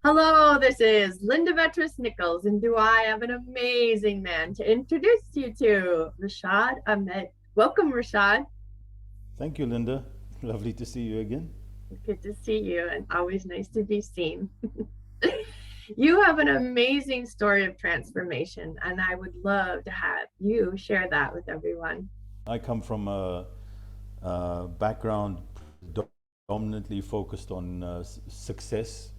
Hello, this is Linda Vettrus-Nichols, and do I have an amazing man to introduce you to, Rishad Ahmed. Welcome, Rishad. Thank you, Linda. Lovely to see you again. Good to see you, and always nice to be seen. You have an amazing story of transformation, and I would love to have you share that with everyone. I come from a background predominantly focused on success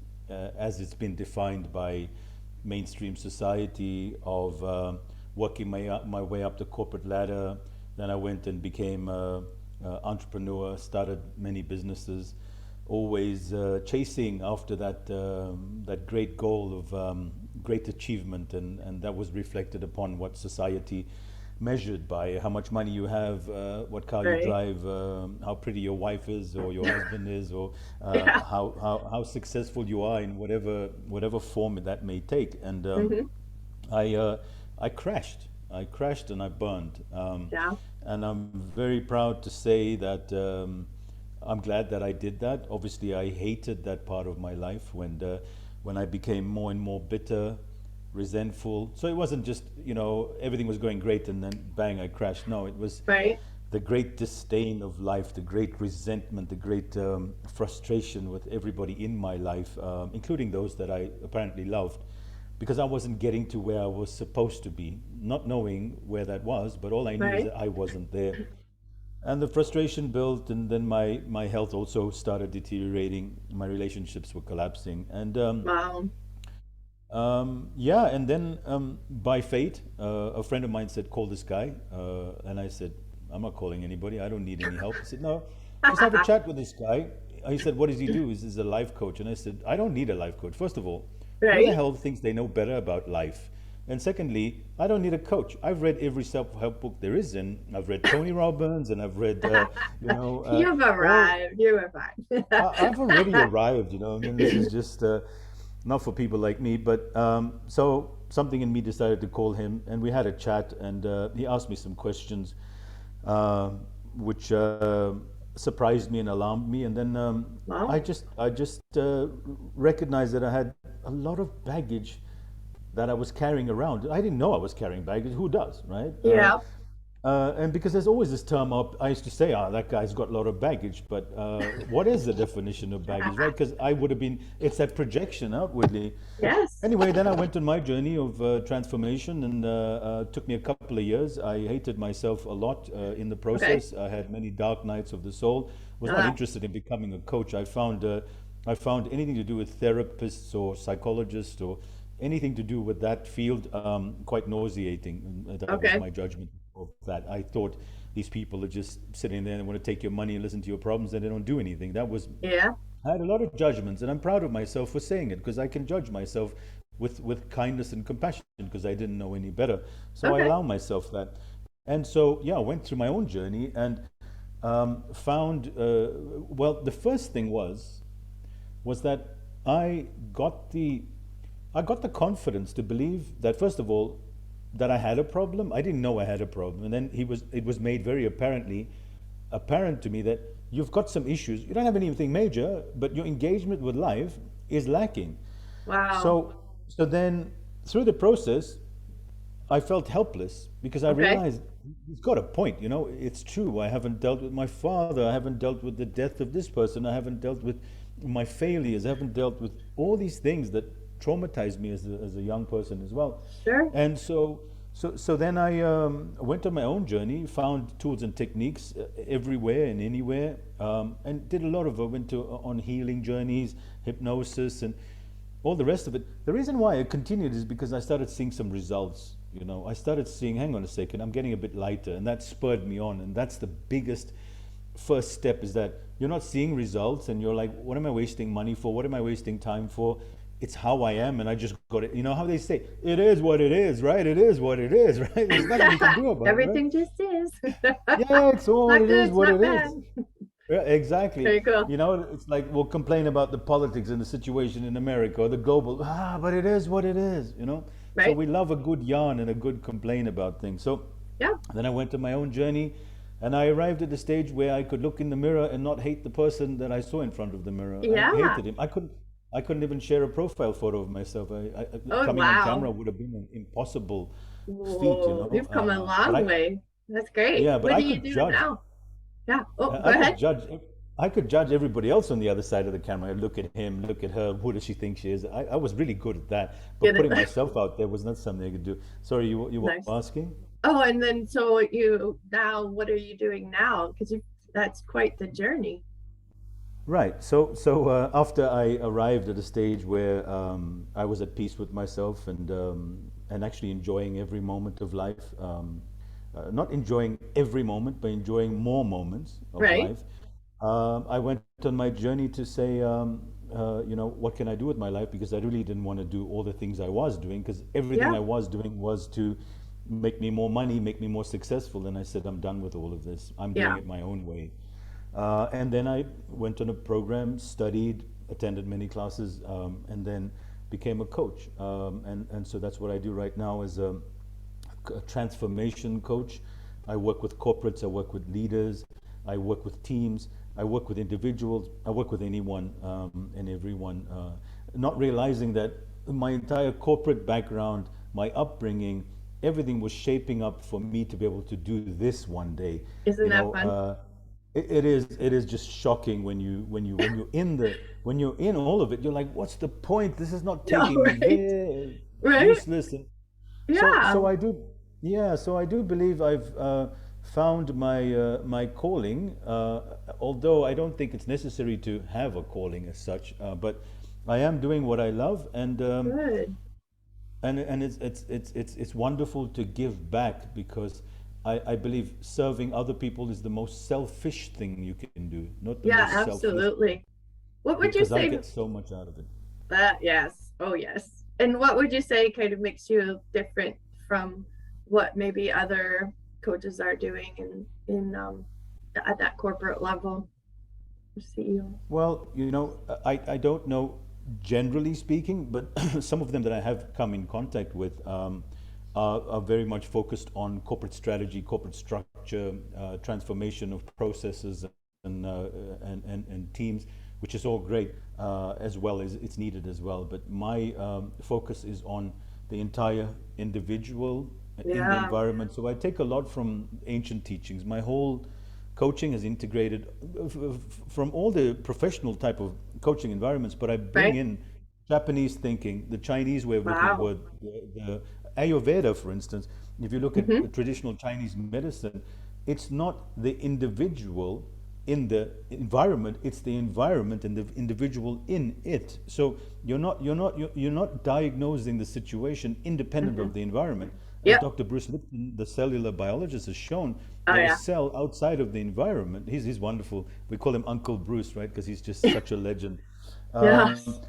as it's been defined by mainstream society of working my way up the corporate ladder. Then I went and became an entrepreneur, started many businesses, always chasing after that great goal of great achievement, and that was reflected upon what society measured by how much money you have, what car you Right? drive, how pretty your wife is or your husband is, or Yeah. how successful you are in whatever form that may take. And Hmm. I uh, I crashed. I crashed and I burned. Yeah. And I'm very proud to say that I'm glad that I did that. Obviously, I hated that part of my life when I became more and more bitter, resentful. So it wasn't just, everything was going great and then bang, I crashed. No, it was Right? the great disdain of life, the great resentment, the great frustration with everybody in my life, including those that I apparently loved, because I wasn't getting to where I was supposed to be, not knowing where that was, but all I knew is Right? that I wasn't there. And the frustration built, and then my health also started deteriorating. My relationships were collapsing. And Wow. yeah, and then by fate, a friend of mine said, "Call this guy." And I said, "I'm not calling anybody. I don't need any help." He said, "No, just have a chat with this guy." He said, "What does he do?" He says, "A life coach." And I said, "I don't need a life coach. First of all, who the Right? hell thinks they know better about life? And secondly, I don't need a coach. I've read every self-help book there is, and I've read Tony Robbins, and I've read, You've all arrived. You arrived. I've already arrived, I mean, this is just not for people like me, but so something in me decided to call him, and we had a chat, and he asked me some questions, uh, which surprised me and alarmed me, and then Well, I just recognized that I had a lot of baggage that I was carrying around. I didn't know I was carrying baggage. Who does, right? yeah. And because there's always this term up, I used to say, that guy's got a lot of baggage. But what is the definition of baggage, right? Because I would have been, it's that projection outwardly. Yes. Anyway, then I went on my journey of transformation, and took me a couple of years. I hated myself a lot in the Okay. process. I had many dark nights of the soul. Was not Uh, interested in becoming a coach. I found anything to do with therapists or psychologists or anything to do with that field quite nauseating. And that was okay. my judgment of that. I thought these people are just sitting there and want to take your money and listen to your problems, and they don't do anything. That was Yeah. I had a lot of judgments, and I'm proud of myself for saying it, because I can judge myself with kindness and compassion because I didn't know any better. So I Okay. allow myself that. And so, yeah, I went through my own journey and found, well, the first thing was that I got the I got the confidence to believe that, first of all, that I had a problem. I didn't know I had a problem, and then it was made very apparent to me that you've got some issues. You don't have anything major, but your engagement with life is lacking. Wow. So so then through the process, I felt helpless because I Okay. realized he's got a point. It's true. I haven't dealt with my father. I haven't dealt with the death of this person. I haven't dealt with my failures. I haven't dealt with all these things that traumatized me as a young person as well. Sure. And so then I went on my own journey, found tools and techniques everywhere and anywhere, and did a lot of. I went on healing journeys, hypnosis, and all the rest of it. The reason why I continued is because I started seeing some results. I started seeing, hang on a second, I'm getting a bit lighter, and that spurred me on. And that's the biggest first step, is that you're not seeing results, and you're like, what am I wasting money for? What am I wasting time for? It's how I am, and I just got it. You know how they say, it is what it is, right? It is what it is, right? There's nothing you can do about it, right? Everything just is. Yeah, it's all Not it good. is It's what not it bad. is. Yeah, exactly. Very cool. It's like we'll complain about the politics and the situation in America or the global, but it is what it is. So Right? we love a good yarn and a good complain about things. So Yeah. then I went on my own journey, and I arrived at the stage where I could look in the mirror and not hate the person that I saw in front of the mirror. I Yeah. hated him. I couldn't even share a profile photo of myself. Oh, Coming on wow. camera would have been an impossible feat, you Whoa, know. you've come a But long way. That's great. yeah, but What I do you could do judge. now? Yeah. Oh, go I ahead. could judge. I could judge everybody else on the other side of the camera. I look at him, look at her. Who does she think she is? I was really good at that. But Get it. putting myself out there was not something I could do. Sorry, you were Nice. asking? Oh, and then so you now, what are you doing now? Because you that's quite the journey. Right. So after I arrived at a stage where I was at peace with myself and actually enjoying every moment of life, not enjoying every moment, but enjoying more moments of Right? life, I went on my journey to say, what can I do with my life? Because I really didn't want to do all the things I was doing, because everything Yeah. I was doing was to make me more money, make me more successful. And I said, I'm done with all of this. I'm doing Yeah. it my own way. And then I went on a program, studied, attended many classes, and then became a coach. And so that's what I do right now as a transformation coach. I work with corporates, I work with leaders, I work with teams, I work with individuals, I work with anyone and everyone, not realizing that my entire corporate background, my upbringing, everything was shaping up for me to be able to do this one day. Isn't You that know, fun? it is just shocking when you're in all of it. You're like, what's the point? This is not No, taking me right? there. Right? Useless. And so Yeah. I do, yeah. So I do believe I've found my calling. Although I don't think it's necessary to have a calling as such, but I am doing what I love, Good. and it's wonderful to give back, because I believe serving other people is the most selfish thing you can do, not the Yeah, most selfless, absolutely. What would you because I say get so much out of it. that? Yes. Oh, yes. And what would you say kind of makes you different from what maybe other coaches are doing in at that corporate level or CEO? Well, I don't know generally speaking, but some of them that I have come in contact with are very much focused on corporate strategy, corporate structure, transformation of processes and, uh, and teams, which is all great, as well as it's needed as well. But my focus is on the entire individual in the Yeah. environment. So I take a lot from ancient teachings. My whole coaching is integrated from all the professional type of coaching environments, but I bring Right? in Japanese thinking, the Chinese way of looking at the Wow. word, the Ayurveda, for instance. If you look Hmm. at traditional Chinese medicine, it's not the individual in the environment, it's the environment and the individual in it. So you're not diagnosing the situation independent Hmm. of the environment. As Yep. Dr. Bruce Lipton, the cellular biologist, has shown, Oh, that a yeah. cell outside of the environment, he's wonderful. We call him Uncle Bruce, right? Because he's just such a legend. Um, Yes.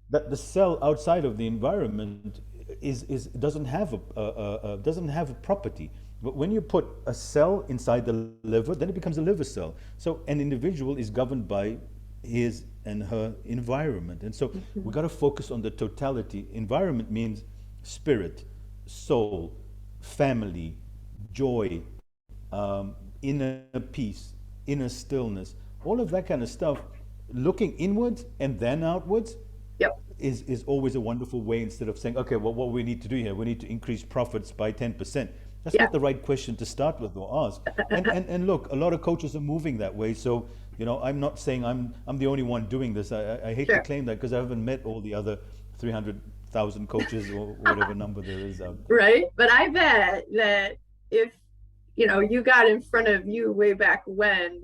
that the cell outside of the environment is doesn't have a property. But when you put a cell inside the liver, then it becomes a liver cell. So an individual is governed by his and her environment, and so we Hmm. got to focus on the totality. Environment means spirit, soul, family, joy, inner peace, inner stillness, all of that kind of stuff. Looking inwards and then outwards Yep. is always a wonderful way, instead of saying, okay, well, what we need to do here, we need to increase profits by 10%. That's Yeah. not the right question to start with or ask. And look, a lot of coaches are moving that way. So, I'm not saying I'm the only one doing this. I hate to Sure. claim that, because I haven't met all the other 300,000 coaches or whatever number there is out there. Right? But I bet that if you got in front of you way back when,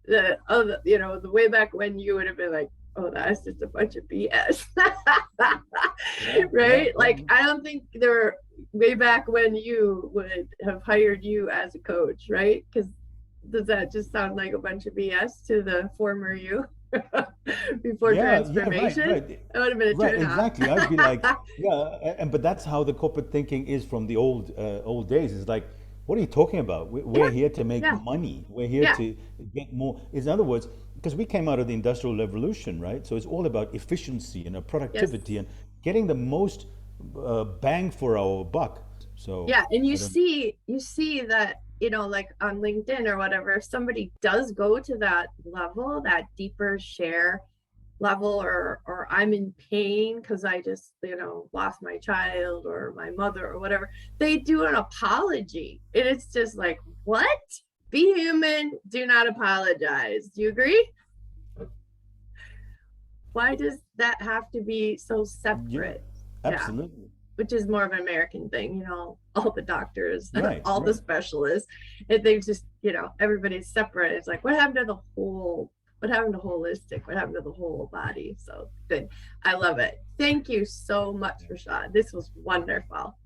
the other, the way back when you would have been like, oh, that's just a bunch of BS. Yeah, yeah, Right? yeah. Like, I don't think there way back when you would have hired you as a coach, right? Because does that just sound like a bunch of BS to the former you before Yeah, yeah, right, transformation? right. That would have been a Right, turn off. exactly. I'd be like, yeah, and but that's how the corporate thinking is from the old days. It's like, what are you talking about? We're Yeah, here to make yeah, money. We're here yeah. to get more. In other words, because we came out of the Industrial Revolution, right? So it's all about efficiency and Yes. productivity and getting the most bang for our buck. So Yeah, and you I don't. see that, like on LinkedIn or whatever, if somebody does go to that level, that deeper share, level, or I'm in pain because I just, lost my child or my mother or whatever, they do an apology. And it's just like, what? Be human, do not apologize. Do you agree? Why does that have to be so Yeah, separate? Yeah, absolutely. which is more of an American thing, all the doctors, Right, all the right. specialists, and they just, everybody's separate. It's like, what happened to the whole? What happened to holistic? What happened to the whole body? So good. I love it. Thank you so much, Rashad. This was wonderful.